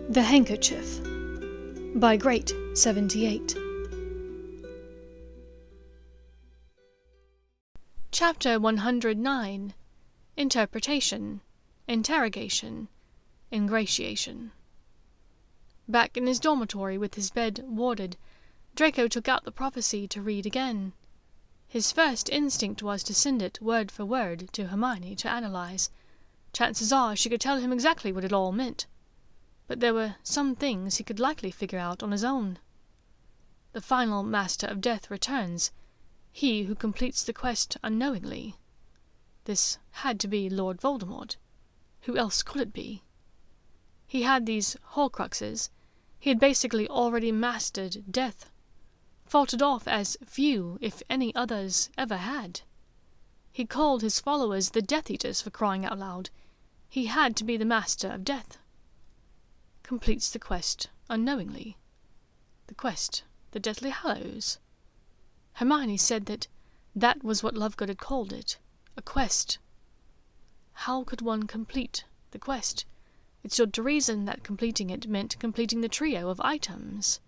The Handkerchief by Great 78. Chapter 109. Interpretation, Interrogation, Ingratiation. Back in his dormitory with his bed warded, Draco took out the prophecy to read again. His first instinct was to send it word for word to Hermione to analyze. Chances are she could tell him exactly what it all meant. But there were some things he could likely figure out on his own. The final Master of Death returns, he who completes the quest unknowingly. This had to be Lord Voldemort. Who else could it be? He had these Horcruxes. He had basically already mastered death, fought it off as few, if any others, ever had. He called his followers the Death Eaters, for crying out loud. He had to be the Master of Death. Completes the quest unknowingly. The quest, the Deathly Hallows. Hermione said that was what Lovegood had called it, a quest. How could one complete the quest? It stood to reason that completing it meant completing the trio of items.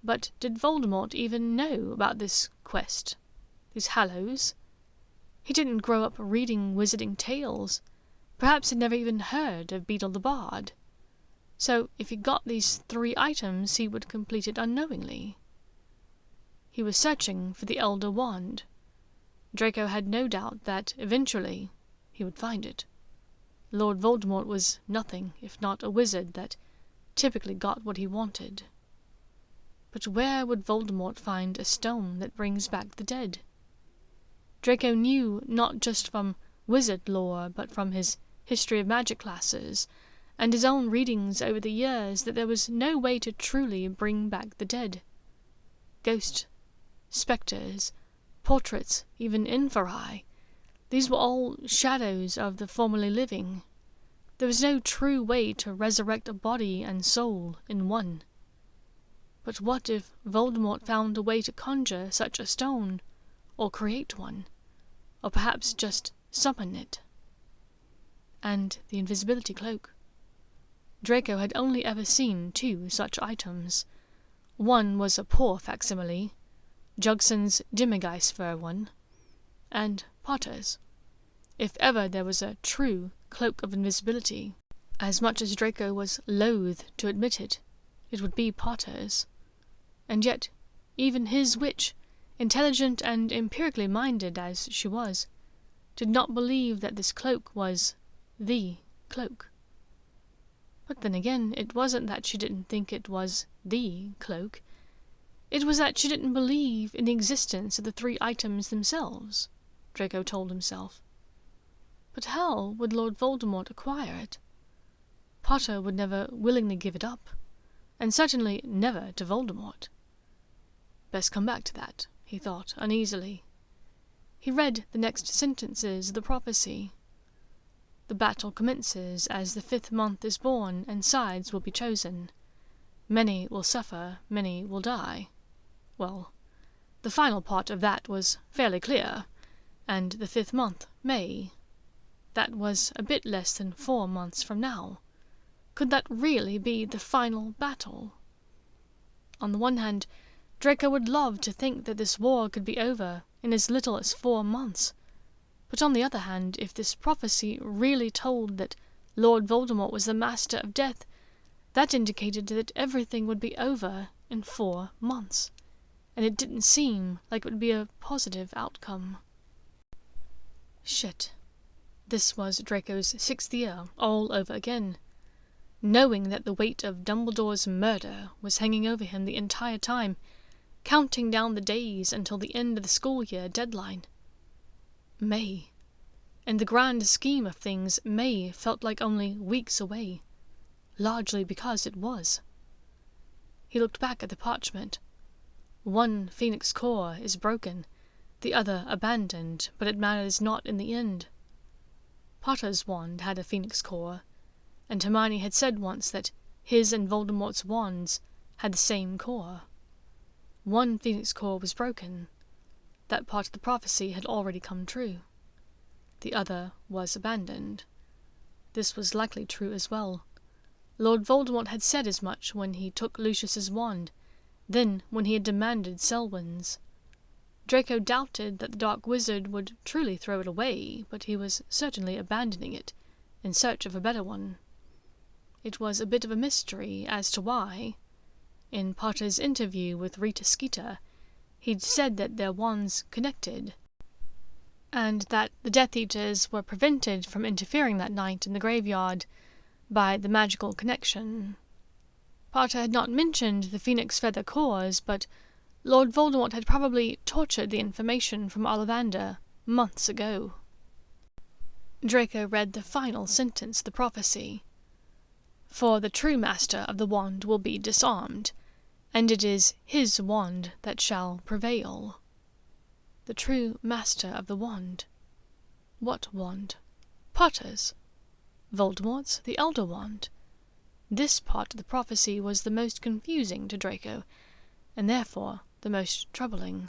But did Voldemort even know about this quest, these Hallows? He didn't grow up reading wizarding tales. Perhaps he'd never even heard of Beedle the Bard. So if he got these 3 items, he would complete it unknowingly. He was searching for the Elder Wand. Draco had no doubt that, eventually, he would find it. Lord Voldemort was nothing if not a wizard that typically got what he wanted. But where would Voldemort find a stone that brings back the dead? Draco knew not just from wizard lore, but from his history of magic classes, and his own readings over the years, that there was no way to truly bring back the dead. Ghosts, spectres, portraits, even inferi, these were all shadows of the formerly living. There was no true way to resurrect a body and soul in one. But what if Voldemort found a way to conjure such a stone, or create one, or perhaps just summon it? And the invisibility cloak. Draco had only ever seen 2 such items. One was a poor facsimile, Jugson's Demigeist fur one, and Potter's. If ever there was a true cloak of invisibility, as much as Draco was loath to admit it, it would be Potter's. And yet, even his witch, intelligent and empirically minded as she was, did not believe that this cloak was the cloak. But then again, it wasn't that she didn't think it was the cloak. It was that she didn't believe in the existence of the 3 items themselves, Draco told himself. But how would Lord Voldemort acquire it? Potter would never willingly give it up, and certainly never to Voldemort. Best come back to that, he thought uneasily. He read the next sentences of the prophecy. The battle commences as the 5th month is born, and sides will be chosen. Many will suffer, many will die. Well, the final part of that was fairly clear, and the 5th month, May. That was a bit less than 4 months from now. Could that really be the final battle? On the one hand, Draco would love to think that this war could be over in as little as 4 months. But on the other hand, if this prophecy really told that Lord Voldemort was the Master of Death, that indicated that everything would be over in 4 months, and it didn't seem like it would be a positive outcome. Shit. This was Draco's 6th year, all over again. Knowing that the weight of Dumbledore's murder was hanging over him the entire time, counting down the days until the end of the school year deadline. May. In the grand scheme of things, May felt like only weeks away, largely because it was. He looked back at the parchment. 1 Phoenix core is broken, the other abandoned, but it matters not in the end. Potter's wand had a Phoenix core, and Hermione had said once that his and Voldemort's wands had the same core. 1 Phoenix core was broken. That part of the prophecy had already come true. The other was abandoned. This was likely true as well. Lord Voldemort had said as much when he took Lucius's wand, then when he had demanded Selwyn's. Draco doubted that the Dark Wizard would truly throw it away, but he was certainly abandoning it, in search of a better one. It was a bit of a mystery as to why. In Potter's interview with Rita Skeeter, he'd said that their wands connected, and that the Death Eaters were prevented from interfering that night in the graveyard by the magical connection. Potter had not mentioned the Phoenix Feather cause, but Lord Voldemort had probably tortured the information from Ollivander months ago. Draco read the final sentence of the prophecy. For the true master of the wand will be disarmed, and it is his wand that shall prevail. The true master of the wand. What wand? Potter's. Voldemort's, the Elder Wand. This part of the prophecy was the most confusing to Draco, and therefore the most troubling.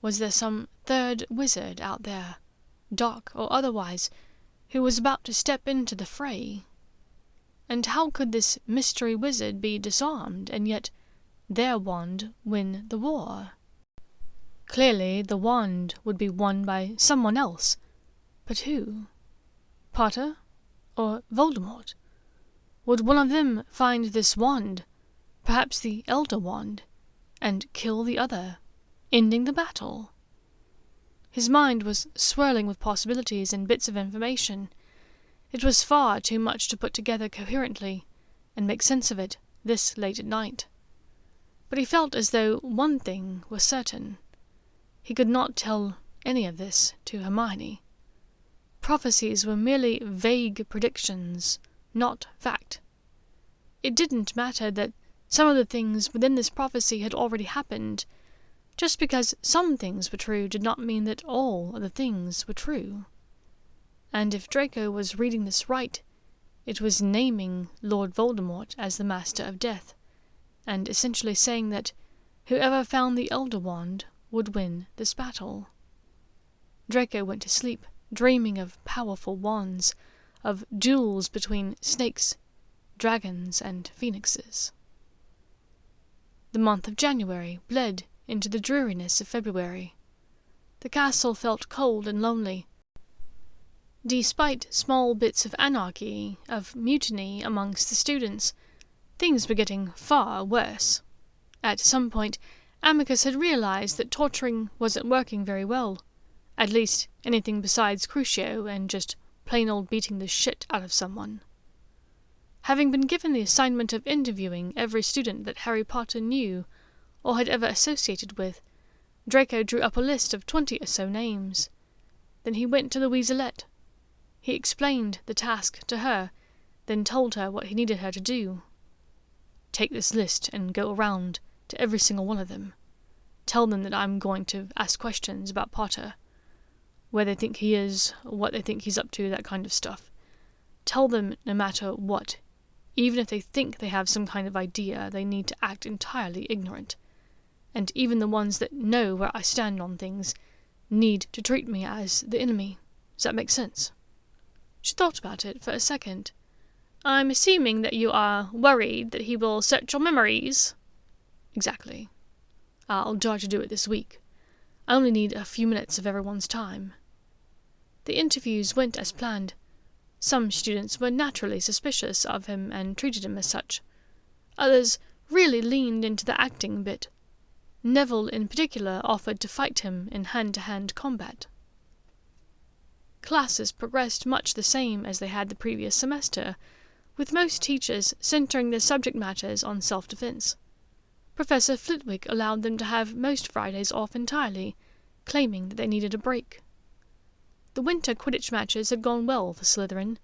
Was there some third wizard out there, dark or otherwise, who was about to step into the fray? And how could this mystery wizard be disarmed, and yet their wand win the war? Clearly the wand would be won by someone else, but who? Potter or Voldemort? Would one of them find this wand, perhaps the Elder Wand, and kill the other, ending the battle? His mind was swirling with possibilities and bits of information. It was far too much to put together coherently and make sense of it this late at night. But he felt as though one thing was certain. He could not tell any of this to Hermione. Prophecies were merely vague predictions, not fact. It didn't matter that some of the things within this prophecy had already happened. Just because some things were true did not mean that all of the things were true. And if Draco was reading this right, it was naming Lord Voldemort as the Master of Death, and essentially saying that whoever found the Elder Wand would win this battle. Draco went to sleep, dreaming of powerful wands, of duels between snakes, dragons, and phoenixes. The month of January bled into the dreariness of February. The castle felt cold and lonely. Despite small bits of anarchy, of mutiny amongst the students, things were getting far worse. At some point, Amicus had realized that torturing wasn't working very well. At least, anything besides Crucio and just plain old beating the shit out of someone. Having been given the assignment of interviewing every student that Harry Potter knew or had ever associated with, Draco drew up a list of 20 or so names. Then he went to Louiselette. He explained the task to her, then told her what he needed her to do. Take this list and go around to every single one of them. Tell them that I'm going to ask questions about Potter. Where they think he is, what they think he's up to, that kind of stuff. Tell them no matter what, even if they think they have some kind of idea, they need to act entirely ignorant. And even the ones that know where I stand on things need to treat me as the enemy. Does that make sense? She thought about it for a second. I'm assuming that you are worried that he will search your memories? Exactly. I'll try to do it this week. I only need a few minutes of everyone's time. The interviews went as planned. Some students were naturally suspicious of him and treated him as such. Others really leaned into the acting bit. Neville in particular offered to fight him in hand-to-hand combat. Classes progressed much the same as they had the previous semester, with most teachers centering their subject matters on self-defense. Professor Flitwick allowed them to have most Fridays off entirely, claiming that they needed a break. The winter Quidditch matches had gone well for Slytherin,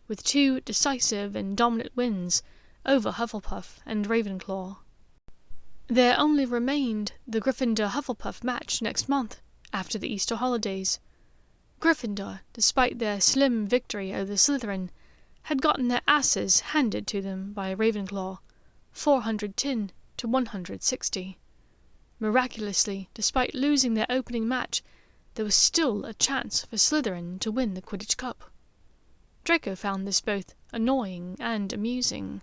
with 2 decisive and dominant wins over Hufflepuff and Ravenclaw. There only remained the Gryffindor-Hufflepuff match next month, after the Easter holidays. Gryffindor, despite their slim victory over Slytherin, had gotten their asses handed to them by Ravenclaw, 410 to 160. Miraculously, despite losing their opening match, there was still a chance for Slytherin to win the Quidditch Cup. Draco found this both annoying and amusing.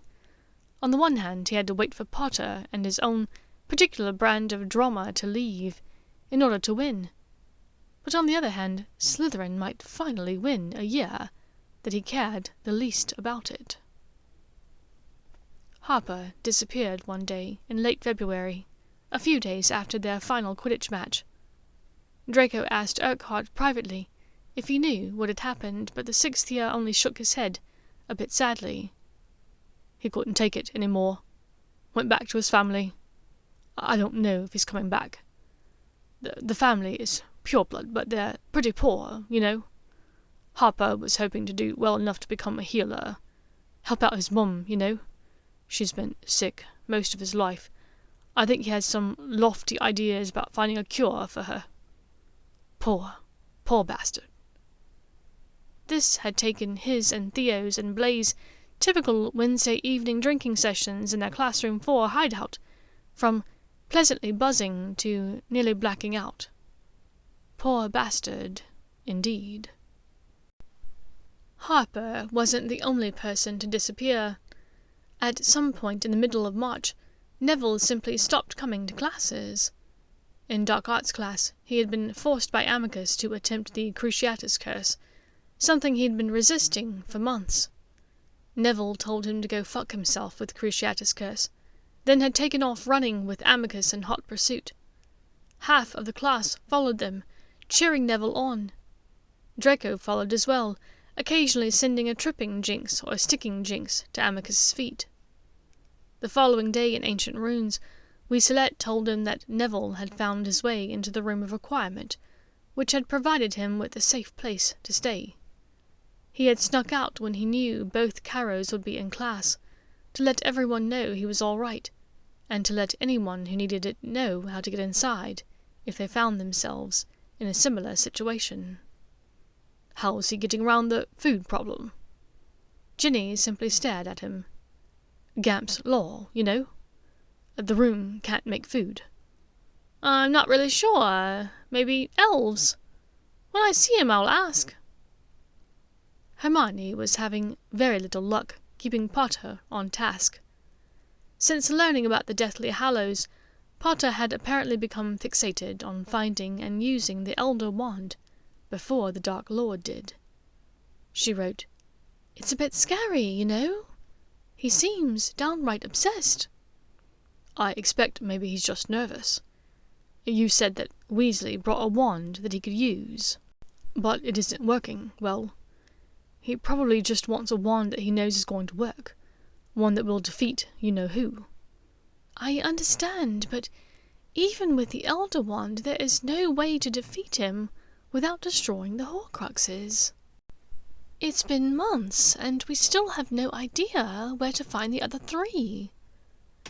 On the one hand, he had to wait for Potter and his own particular brand of drama to leave in order to win. But on the other hand, Slytherin might finally win a year that he cared the least about it. Harper disappeared one day in late February, a few days after their final Quidditch match. Draco asked Urquhart privately if he knew what had happened, but the sixth year only shook his head, a bit sadly. He couldn't take it any more. Went back to his family. I don't know if he's coming back. The family is pureblood, but they're pretty poor, you know. Harper was hoping to do well enough to become a healer. Help out his mum, you know. She's been sick most of his life. I think he has some lofty ideas about finding a cure for her. Poor bastard. This had taken his and Theo's and Blaze's typical Wednesday evening drinking sessions in their classroom 4 hideout from pleasantly buzzing to nearly blacking out. Poor bastard, indeed. Harper wasn't the only person to disappear. At some point in the middle of March, Neville simply stopped coming to classes. In dark arts class, he had been forced by Amicus to attempt the Cruciatus curse, something he'd been resisting for months. Neville told him to go fuck himself with Cruciatus curse, then had taken off running with Amicus in hot pursuit. Half of the class followed them, cheering Neville on. Draco followed as well, occasionally sending a tripping jinx or a sticking jinx to Amicus's feet. The following day in Ancient Runes, Weaslette told him that Neville had found his way into the Room of Requirement, which had provided him with a safe place to stay. He had snuck out when he knew both Carrows would be in class, to let everyone know he was all right, and to let anyone who needed it know how to get inside if they found themselves in a similar situation. How's he getting round the food problem? Ginny simply stared at him. Gamp's law, you know. The room can't make food. I'm not really sure. Maybe elves. When I see him, I'll ask. Hermione was having very little luck keeping Potter on task. Since learning about the Deathly Hallows, Potter had apparently become fixated on finding and using the Elder Wand before the Dark Lord did. She wrote, "It's a bit scary, you know. He seems downright obsessed." I expect maybe he's just nervous. You said that Weasley brought a wand that he could use, but it isn't working. Well, he probably just wants a wand that he knows is going to work. One that will defeat you-know-who. I understand, but even with the Elder Wand, there is no way to defeat him without destroying the Horcruxes. It's been months, and we still have no idea where to find the other 3.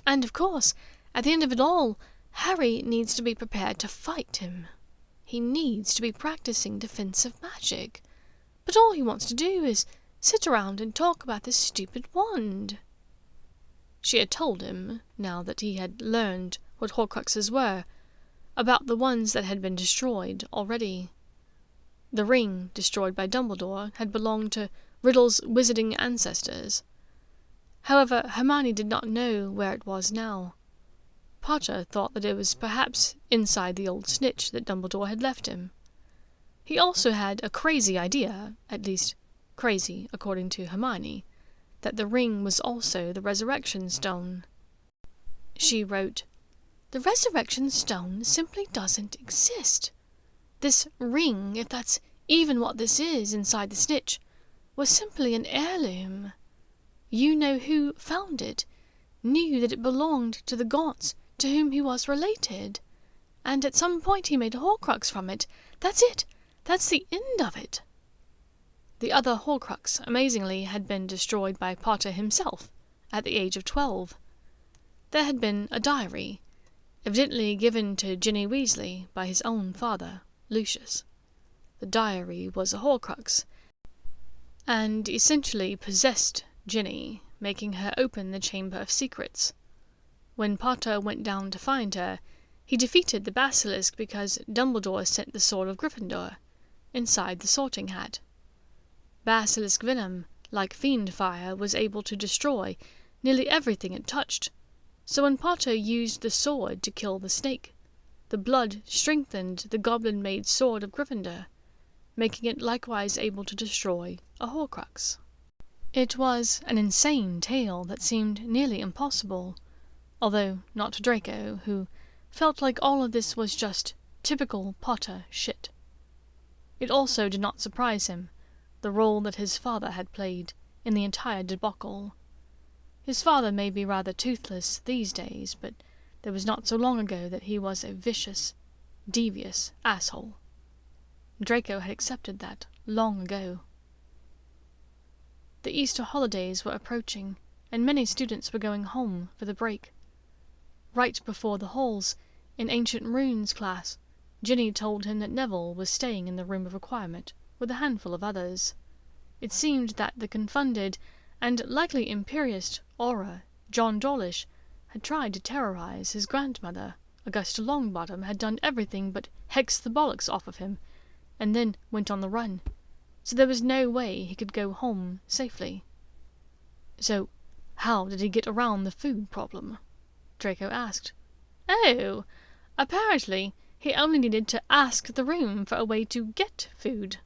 And of course, at the end of it all, Harry needs to be prepared to fight him. He needs to be practicing defensive magic. But all he wants to do is sit around and talk about this stupid wand. She had told him, now that he had learned what Horcruxes were, about the ones that had been destroyed already. The ring, destroyed by Dumbledore, had belonged to Riddle's wizarding ancestors. However, Hermione did not know where it was now. Potter thought that it was perhaps inside the old snitch that Dumbledore had left him. He also had a crazy idea, at least crazy according to Hermione, that the ring was also the Resurrection Stone. She wrote, "The Resurrection Stone simply doesn't exist. This ring, if that's even what this is inside the snitch, was simply an heirloom. You-know-who found it, knew that it belonged to the Gaunts to whom he was related, and at some point he made a Horcrux from it. That's it. That's the end of it." The other Horcrux, amazingly, had been destroyed by Potter himself, at the age of 12. There had been a diary, evidently given to Ginny Weasley by his own father, Lucius. The diary was a Horcrux, and essentially possessed Ginny, making her open the Chamber of Secrets. When Potter went down to find her, he defeated the basilisk because Dumbledore sent the sword of Gryffindor inside the sorting hat. Basilisk venom, like fiend fire, was able to destroy nearly everything it touched, so when Potter used the sword to kill the snake, the blood strengthened the goblin-made sword of Gryffindor, making it likewise able to destroy a Horcrux. It was an insane tale that seemed nearly impossible, although not to Draco, who felt like all of this was just typical Potter shit. It also did not surprise him, the role that his father had played in the entire debacle. His father may be rather toothless these days, but there was not so long ago that he was a vicious, devious asshole. Draco had accepted that long ago. The Easter holidays were approaching, and many students were going home for the break. Right before the halls, in Ancient Runes class, Ginny told him that Neville was staying in the Room of Requirement with a handful of others. It seemed that the confounded and likely imperious Auror, John Dawlish, had tried to terrorize his grandmother. Augusta Longbottom had done everything but hex the bollocks off of him, and then went on the run, so there was no way he could go home safely. So, how did he get around the food problem? Draco asked. Oh, apparently he only needed to ask the room for a way to get food,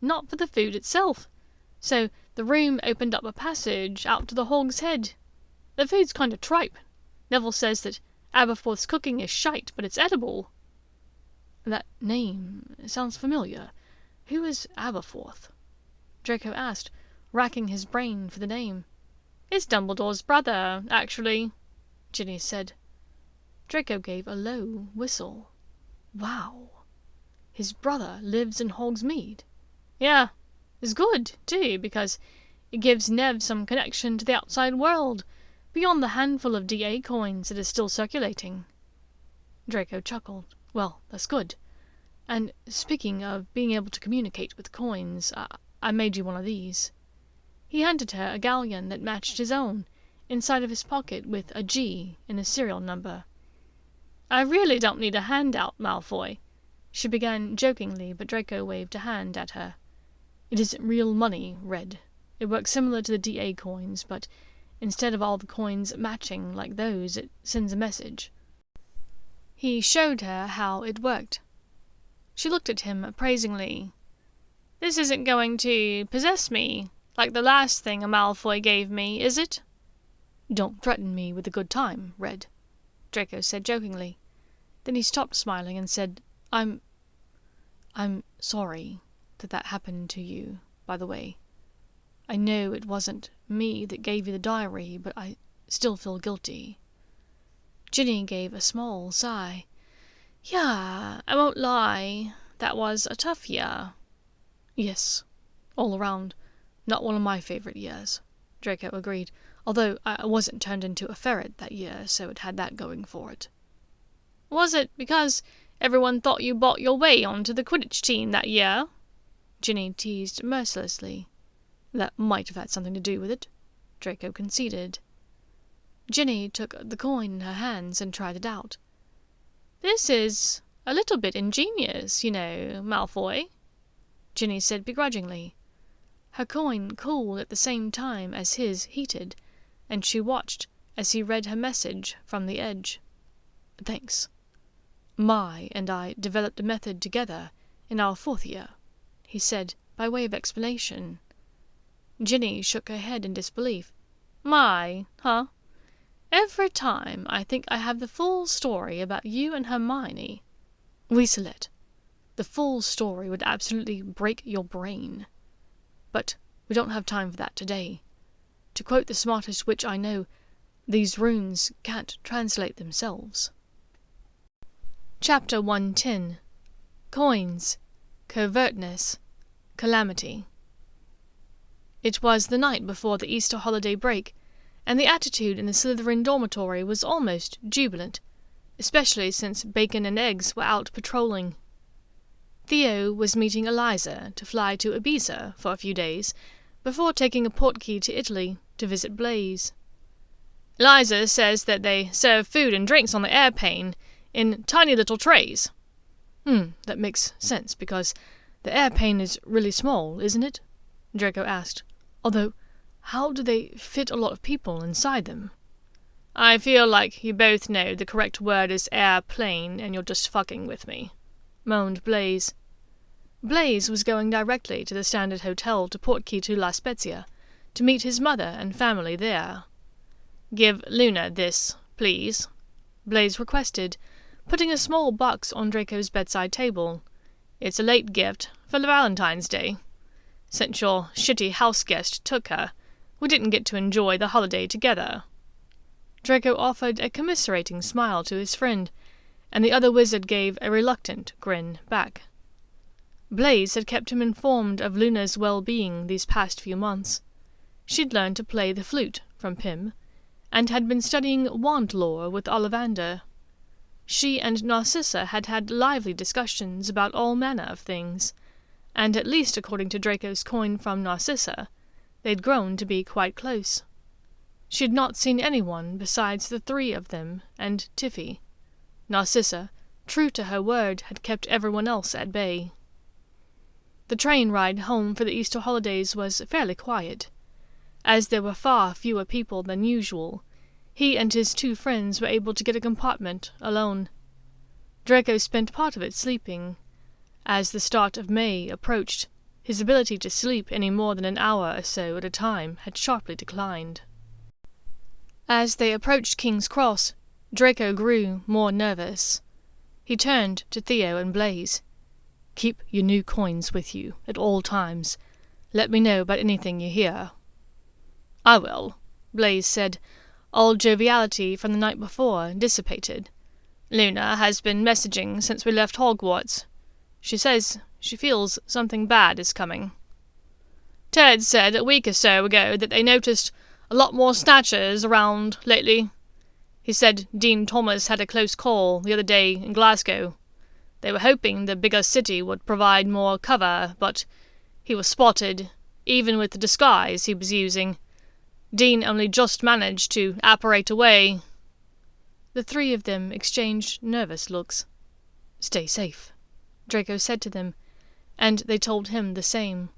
not for the food itself. So the room opened up a passage out to the Hog's Head. The food's kind of tripe. Neville says that Aberforth's cooking is shite, but it's edible. That name sounds familiar. Who is Aberforth? Draco asked, racking his brain for the name. It's Dumbledore's brother, actually, Ginny said. Draco gave a low whistle. Wow. His brother lives in Hogsmeade. Yeah, it's good, too, because it gives Nev some connection to the outside world, beyond the handful of DA coins that is still circulating. Draco chuckled. Well, that's good. And speaking of being able to communicate with coins, I made you one of these. He handed her a galleon that matched his own, inside of his pocket with a G in the serial number. I really don't need a handout, Malfoy. She began jokingly, but Draco waved a hand at her. It isn't real money, Red. It works similar to the DA coins, but instead of all the coins matching like those, it sends a message. He showed her how it worked. She looked at him appraisingly. This isn't going to possess me, like the last thing a Malfoy gave me, is it? Don't threaten me with a good time, Red, Draco said jokingly. Then he stopped smiling and said, I'm sorry that happened to you, by the way. I know it wasn't me that gave you the diary, but I still feel guilty. Ginny gave a small sigh. Yeah, I won't lie. That was a tough year. Yes, all around. Not one of my favourite years, Draco agreed, although I wasn't turned into a ferret that year, so it had that going for it. Was it because everyone thought you bought your way onto the Quidditch team that year? Ginny teased mercilessly. That might have had something to do with it, Draco conceded. Ginny took the coin in her hands and tried it out. This is a little bit ingenious, you know, Malfoy, Ginny said begrudgingly. Her coin cooled at the same time as his heated, and she watched as he read her message from the edge. Thanks. Mai and I developed a method together in our 4th year, he said by way of explanation. Ginny shook her head in disbelief. Mai, huh? Every time I think I have the full story about you and Hermione. Lieselet, the full story would absolutely break your brain. But we don't have time for that today. To quote the smartest witch I know, these runes can't translate themselves. Chapter 110. Coins, Covertness, Calamity. It was the night before the Easter holiday break, and the attitude in the Slytherin dormitory was almost jubilant, especially since Bacon and Eggs were out patrolling. Theo was meeting Eliza to fly to Ibiza for a few days, before taking a portkey to Italy to visit Blaise. Eliza says that they serve food and drinks on the airplane in tiny little trays. That makes sense, because the airplane is really small, isn't it? Draco asked, although How do they fit a lot of people inside them? I feel like you both know the correct word is airplane and you're just fucking with me, moaned Blaise. Blaise was going directly to the Standard Hotel to Portkey to La Spezia, to meet his mother and family there. Give Luna this, please, Blaise requested, putting a small box on Draco's bedside table. It's a late gift for Valentine's Day. Since your shitty house guest took her, we didn't get to enjoy the holiday together. Draco offered a commiserating smile to his friend, and the other wizard gave a reluctant grin back. Blaise had kept him informed of Luna's well-being these past few months. She'd learned to play the flute from Pym, and had been studying wand lore with Ollivander. She and Narcissa had had lively discussions about all manner of things, and at least according to Draco's coin from Narcissa, they'd grown to be quite close. She had not seen anyone besides the three of them and Tiffy. Narcissa, true to her word, had kept everyone else at bay. The train ride home for the Easter holidays was fairly quiet. As there were far fewer people than usual, he and his two friends were able to get a compartment alone. Draco spent part of it sleeping. As the start of May approached, his ability to sleep any more than an hour or so at a time had sharply declined. As they approached King's Cross, Draco grew more nervous. He turned to Theo and Blaise. "Keep your new coins with you at all times. Let me know about anything you hear." "I will," Blaise said, all joviality from the night before dissipated. "Luna has been messaging since we left Hogwarts. She says she feels something bad is coming. Ted said a week or so ago that they noticed a lot more snatchers around lately. He said Dean Thomas had a close call the other day in Glasgow. They were hoping the bigger city would provide more cover, but he was spotted, even with the disguise he was using. Dean only just managed to apparate away." The three of them exchanged nervous looks. "Stay safe," Draco said to them, and they told him the same.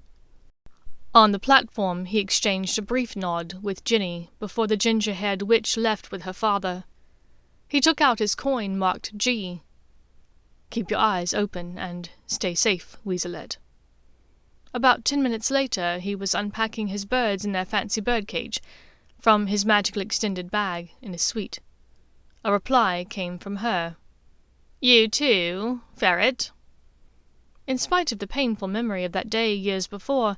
On the platform he exchanged a brief nod with Ginny before the ginger-haired witch left with her father. He took out his coin marked G. "Keep your eyes open and stay safe, Weaselette." About 10 minutes later he was unpacking his birds in their fancy birdcage from his magically extended bag in his suite. A reply came from her. "You too, ferret?" In spite of the painful memory of that day years before,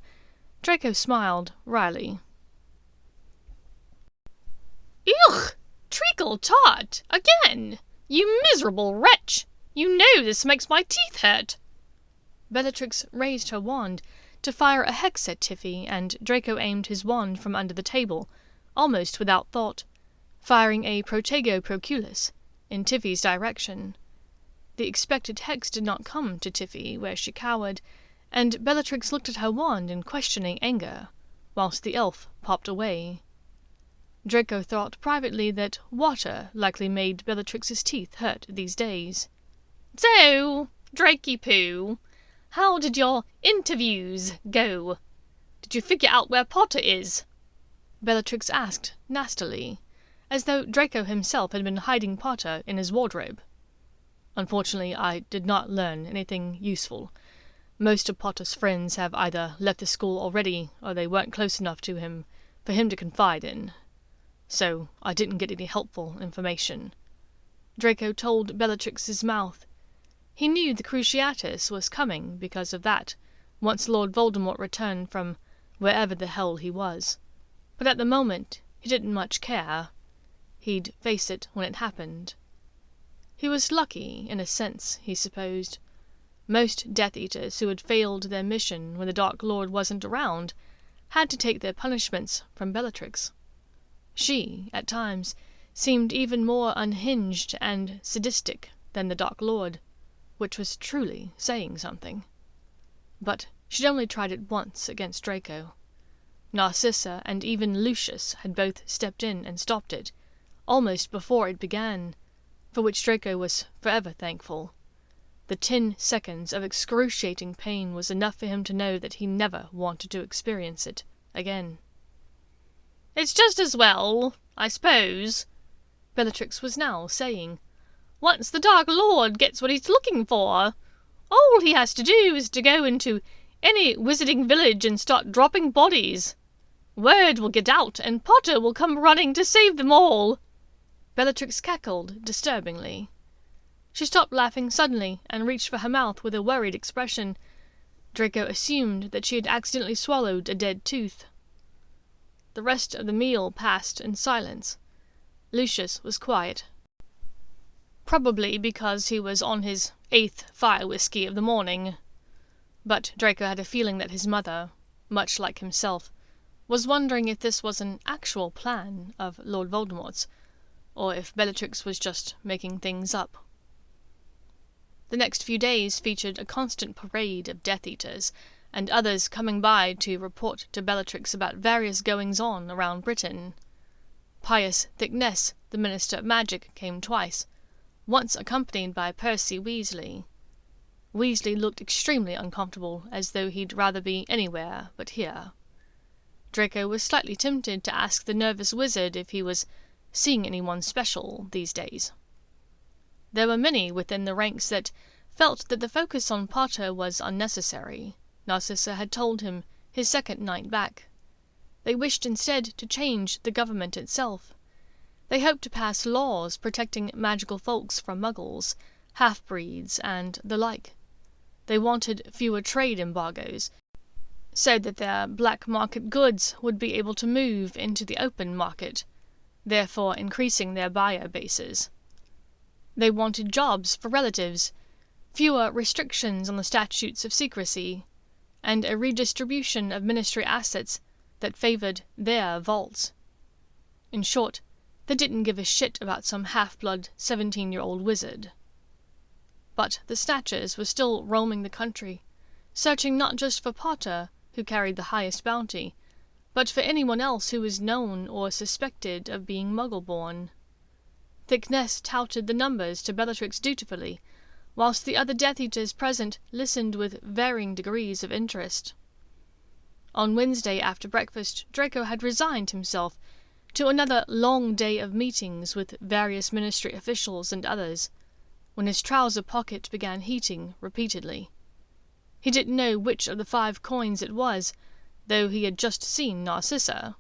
Draco smiled wryly. "Ugh! Treacle tart! Again! You miserable wretch! You know this makes my teeth hurt!" Bellatrix raised her wand to fire a hex at Tiffy, and Draco aimed his wand from under the table, almost without thought, firing a Protego Proculus in Tiffy's direction. The expected hex did not come to Tiffy, where she cowered, and Bellatrix looked at her wand in questioning anger, whilst the elf popped away. Draco thought privately that water likely made Bellatrix's teeth hurt these days. "So, Drakey-poo, how did your interviews go? Did you figure out where Potter is?" Bellatrix asked nastily, as though Draco himself had been hiding Potter in his wardrobe. "Unfortunately, I did not learn anything useful. Most of Potter's friends have either left the school already, or they weren't close enough to him for him to confide in. So I didn't get any helpful information," Draco told Bellatrix's mouth. He knew the Cruciatus was coming because of that, once Lord Voldemort returned from wherever the hell he was. But at the moment, he didn't much care. He'd face it when it happened. He was lucky, in a sense, he supposed. Most Death Eaters who had failed their mission when the Dark Lord wasn't around had to take their punishments from Bellatrix. She, at times, seemed even more unhinged and sadistic than the Dark Lord, which was truly saying something. But she'd only tried it once against Draco. Narcissa and even Lucius had both stepped in and stopped it, almost before it began, for which Draco was forever thankful. The 10 seconds of excruciating pain was enough for him to know that he never wanted to experience it again. It's just as well, I suppose, Bellatrix was now saying. Once the Dark Lord gets what he's looking for, all he has to do is to go into any wizarding village and start dropping bodies. Word will get out, and Potter will come running to save them all. Bellatrix cackled disturbingly. She stopped laughing suddenly and reached for her mouth with a worried expression. Draco assumed that she had accidentally swallowed a dead tooth. The rest of the meal passed in silence. Lucius was quiet. Probably because he was on his 8th fire whiskey of the morning. But Draco had a feeling that his mother, much like himself, was wondering if this was an actual plan of Lord Voldemort's, or if Bellatrix was just making things up. The next few days featured a constant parade of Death Eaters, and others coming by to report to Bellatrix about various goings-on around Britain. Pious Thicknesse, the Minister of Magic, came twice, once accompanied by Percy Weasley. Weasley looked extremely uncomfortable, as though he'd rather be anywhere but here. Draco was slightly tempted to ask the nervous wizard if he was seeing anyone special these days. There were many within the ranks that felt that the focus on Potter was unnecessary. Narcissa had told him his second night back. They wished instead to change the government itself. They hoped to pass laws protecting magical folks from muggles, half-breeds, and the like. They wanted fewer trade embargoes, so that their black market goods would be able to move into the open market, therefore increasing their buyer bases. They wanted jobs for relatives, fewer restrictions on the statutes of secrecy, and a redistribution of ministry assets that favoured their vaults. In short, they didn't give a shit about some half-blood 17-year-old wizard. But the Snatchers were still roaming the country, searching not just for Potter, who carried the highest bounty, but for anyone else who was known or suspected of being Muggle-born. Thicknesse touted the numbers to Bellatrix dutifully, whilst the other Death Eaters present listened with varying degrees of interest. On Wednesday after breakfast, Draco had resigned himself to another long day of meetings with various ministry officials and others, when his trouser pocket began heating repeatedly. He didn't know which of the 5 coins it was, though he had just seen Narcissa.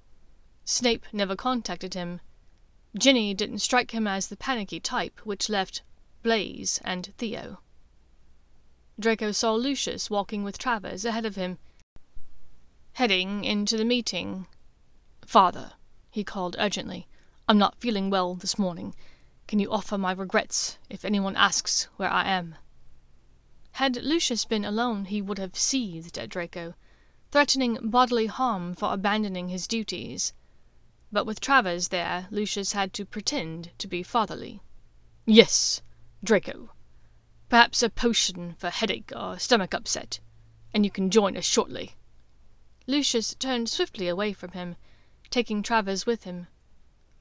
Snape never contacted him. Ginny didn't strike him as the panicky type, which left Blaise and Theo. Draco saw Lucius walking with Travers ahead of him, heading into the meeting. "Father," he called urgently, "I'm not feeling well this morning. Can you offer my regrets if anyone asks where I am?" Had Lucius been alone, he would have seethed at Draco, threatening bodily harm for abandoning his duties. But with Travers there, Lucius had to pretend to be fatherly. "Yes, Draco. Perhaps a potion for headache or stomach upset, and you can join us shortly." Lucius turned swiftly away from him, taking Travers with him.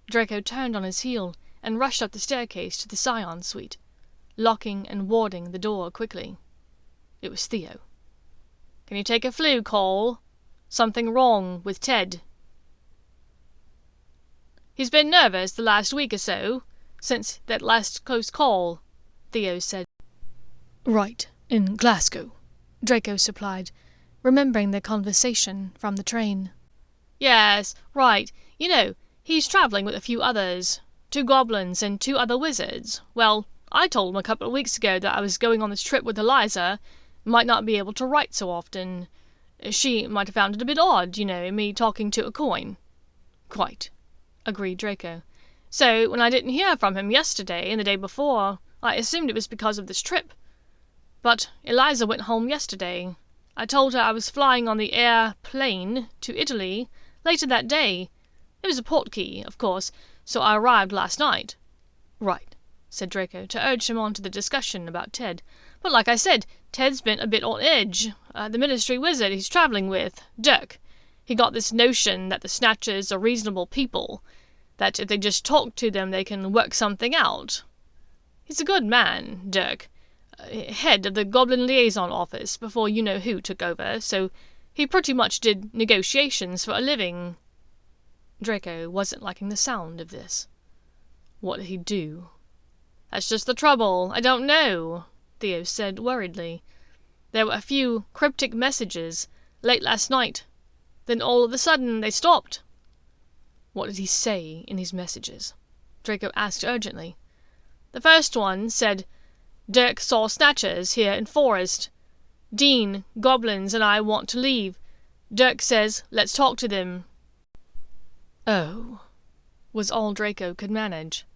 Draco turned on his heel and rushed up the staircase to the Scion suite, locking and warding the door quickly. It was Theo. "Can you take a flu, Cole? Something wrong with Ted?" "He's been nervous the last week or so, since that last close call," Theo said. "Right, in Glasgow," Draco supplied, remembering their conversation from the train. "Yes, right. You know, he's travelling with a few others. 2 goblins and 2 other wizards. Well, I told him a couple of weeks ago that I was going on this trip with Eliza, might not be able to write so often. She might have found it a bit odd, me talking to a coin." "Quite," agreed Draco. "So, when I didn't hear from him yesterday and the day before, I assumed it was because of this trip. But Eliza went home yesterday. I told her I was flying on the airplane to Italy later that day. It was a portkey, of course, so I arrived last night." "Right," said Draco, to urge him on to the discussion about Ted. "But like I said, Ted's been a bit on edge. The ministry wizard he's travelling with, Dirk, he got this notion that the Snatchers are reasonable people, that if they just talk to them they can work something out. He's a good man, Dirk, head of the Goblin Liaison Office before you-know-who took over, so he pretty much did negotiations for a living." Draco wasn't liking the sound of this. What did he do? That's just the trouble. I don't know, Theo said worriedly. There were a few cryptic messages late last night. Then all of a sudden they stopped. What did he say in these messages? Draco asked urgently. The first one said, Dirk saw snatchers here in forest. Dean, goblins, and I want to leave. Dirk says, let's talk to them. Oh, was all Draco could manage.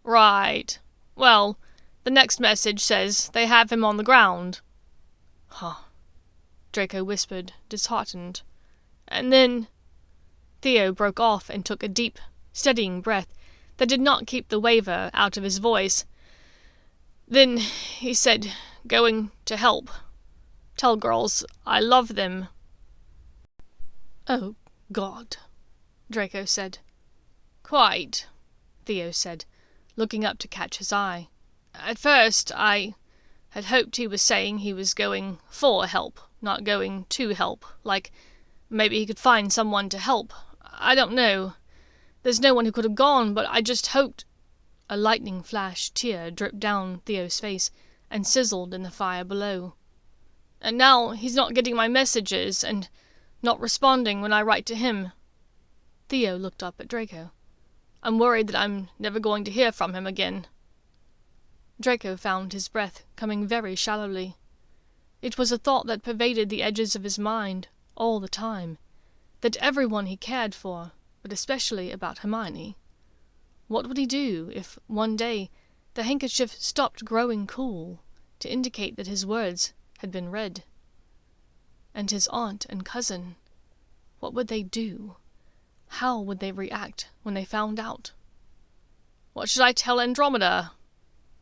Right. Well, the next message says they have him on the ground. Huh, Draco whispered, disheartened. And then... Theo broke off and took a deep, steadying breath that did not keep the waver out of his voice. Then he said, going to help. Tell girls I love them. Oh, God, Draco said. Quite, Theo said, looking up to catch his eye. At first I had hoped he was saying he was going for help, not going to help, like maybe he could find someone to help. I don't know. There's no one who could have gone, but I just hoped... A lightning-flash tear dripped down Theo's face and sizzled in the fire below. And now he's not getting my messages and not responding when I write to him. Theo looked up at Draco. I'm worried that I'm never going to hear from him again. Draco found his breath coming very shallowly. It was a thought that pervaded the edges of his mind all the time, that everyone he cared for, but especially about Hermione. What would he do if, one day, the handkerchief stopped growing cool to indicate that his words had been read? And his aunt and cousin, what would they do? How would they react when they found out? What should I tell Andromeda?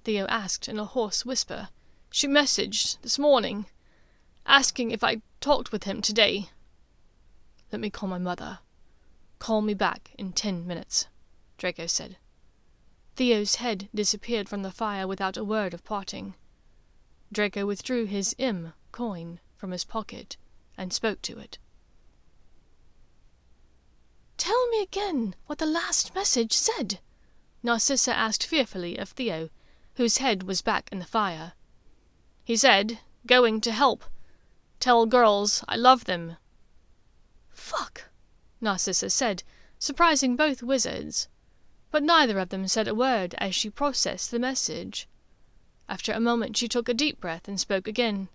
Theo asked in a hoarse whisper. She messaged this morning, asking if I talked with him today. Let me call my mother. Call me back in 10 minutes, Draco said. Theo's head disappeared from the fire without a word of parting. Draco withdrew his coin from his pocket and spoke to it. Tell me again what the last message said, Narcissa asked fearfully of Theo, whose head was back in the fire. He said, going to help. Tell girls I love them. Fuck, Narcissa said, surprising both wizards. But neither of them said a word as she processed the message. After a moment she took a deep breath and spoke again.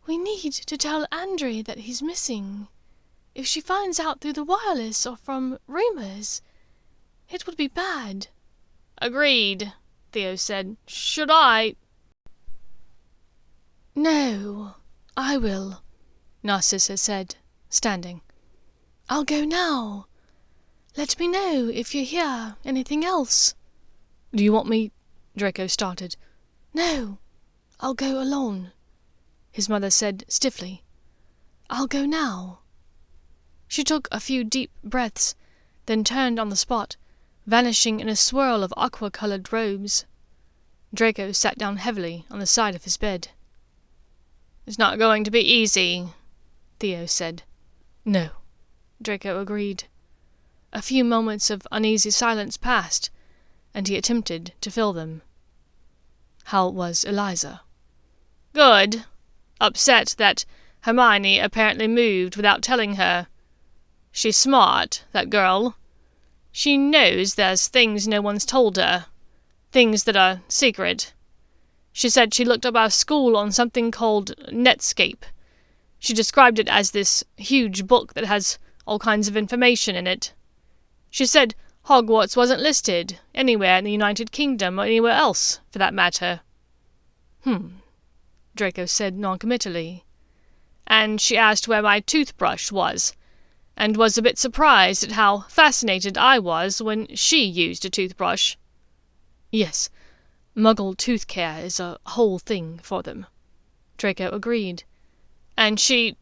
We need to tell Andre that he's missing. If she finds out through the wireless or from rumors, it would be bad. Agreed, Theo said. Should I? No, I will, Narcissa said, standing. I'll go now. Let me know if you hear anything else. Do you want me? Draco started. No, I'll go alone, his mother said stiffly. I'll go now. She took a few deep breaths, then turned on the spot, vanishing in a swirl of aqua-coloured robes. Draco sat down heavily on the side of his bed. It's not going to be easy, Theo said. No, Draco agreed. A few moments of uneasy silence passed, and he attempted to fill them. How was Eliza? Good. Upset that Hermione apparently moved without telling her. She's smart, that girl. She knows there's things no one's told her. Things that are secret. She said she looked up our school on something called Netscape. She described it as this huge book that has all kinds of information in it. She said Hogwarts wasn't listed anywhere in the United Kingdom or anywhere else, for that matter. Draco said noncommittally. And she asked where my toothbrush was, and was a bit surprised at how fascinated I was when she used a toothbrush. Yes, muggle tooth care is a whole thing for them, Draco agreed. And she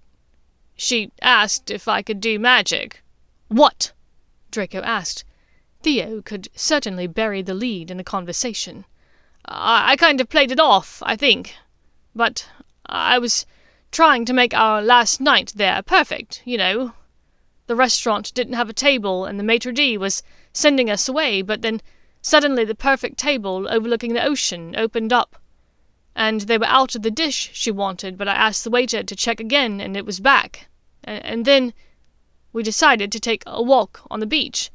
asked if I could do magic. What? Draco asked. Theo could certainly bury the lead in the conversation. I kind of played it off, I think. But I was trying to make our last night there perfect, you know. The restaurant didn't have a table, and the maitre d' was sending us away, but then suddenly the perfect table overlooking the ocean opened up, and they were out of the dish she wanted, but I asked the waiter to check again, and it was back. And then we decided to take a walk on the beach."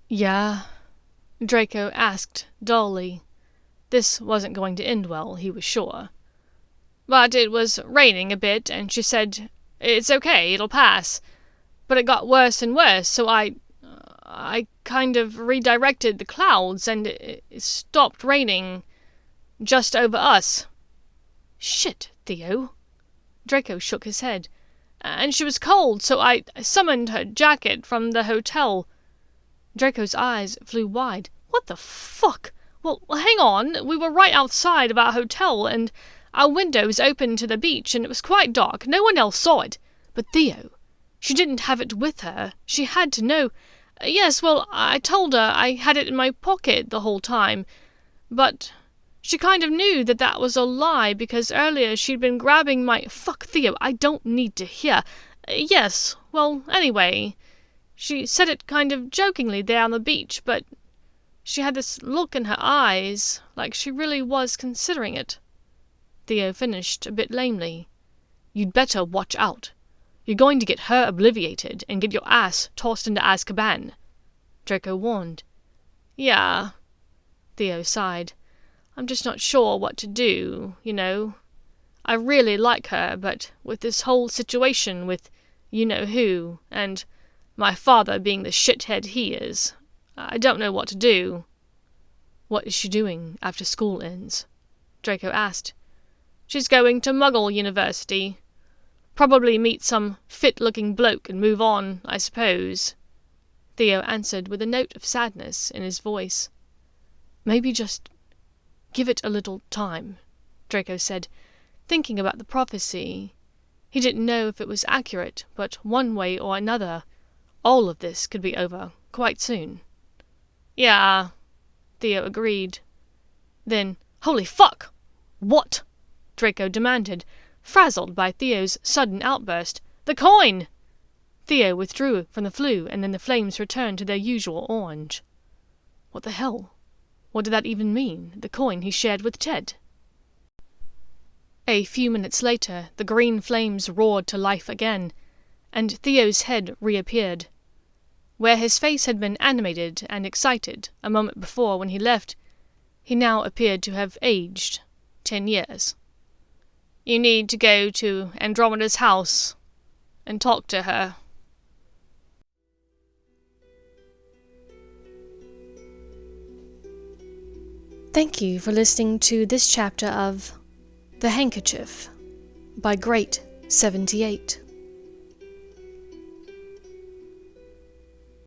"Yeah?" Draco asked dully. This wasn't going to end well, he was sure. "But it was raining a bit, and she said, 'It's okay, it'll pass.' But it got worse and worse, so I kind of redirected the clouds, and it stopped raining just over us." "Shit, Theo." Draco shook his head. "And she was cold, so I summoned her jacket from the hotel." Draco's eyes flew wide. "What the fuck? Well, hang on. We were right outside of our hotel, and our windows opened to the beach, and it was quite dark. No one else saw it. But Theo, she didn't have it with her. She had to know. Yes, well, I told her I had it in my pocket the whole time. But she kind of knew that that was a lie, because earlier she'd been grabbing my—" "Fuck, Theo, I don't need to hear." "Yes, well, anyway, she said it kind of jokingly there on the beach, but she had this look in her eyes, like she really was considering it." Theo finished a bit lamely. "You'd better watch out. You're going to get her obliviated and get your ass tossed into Azkaban," Draco warned. "Yeah," Theo sighed. "I'm just not sure what to do, you know. I really like her, but with this whole situation with you-know-who, and my father being the shithead he is, I don't know what to do." "What is she doing after school ends?" Draco asked. "She's going to Muggle University. Probably meet some fit-looking bloke and move on, I suppose," Theo answered with a note of sadness in his voice. "Maybe just give it a little time," Draco said, thinking about the prophecy. He didn't know if it was accurate, but one way or another, all of this could be over quite soon. "Yeah," Theo agreed. Then, "Holy fuck! What?" Draco demanded, frazzled by Theo's sudden outburst. "The coin!" Theo withdrew from the flue, and then the flames returned to their usual orange. What the hell? What did that even mean, the coin he shared with Ted? A few minutes later, the green flames roared to life again, and Theo's head reappeared. Where his face had been animated and excited a moment before when he left, he now appeared to have aged 10 years. "You need to go to Andromeda's house and talk to her." Thank you for listening to this chapter of The Handkerchief by Great 78.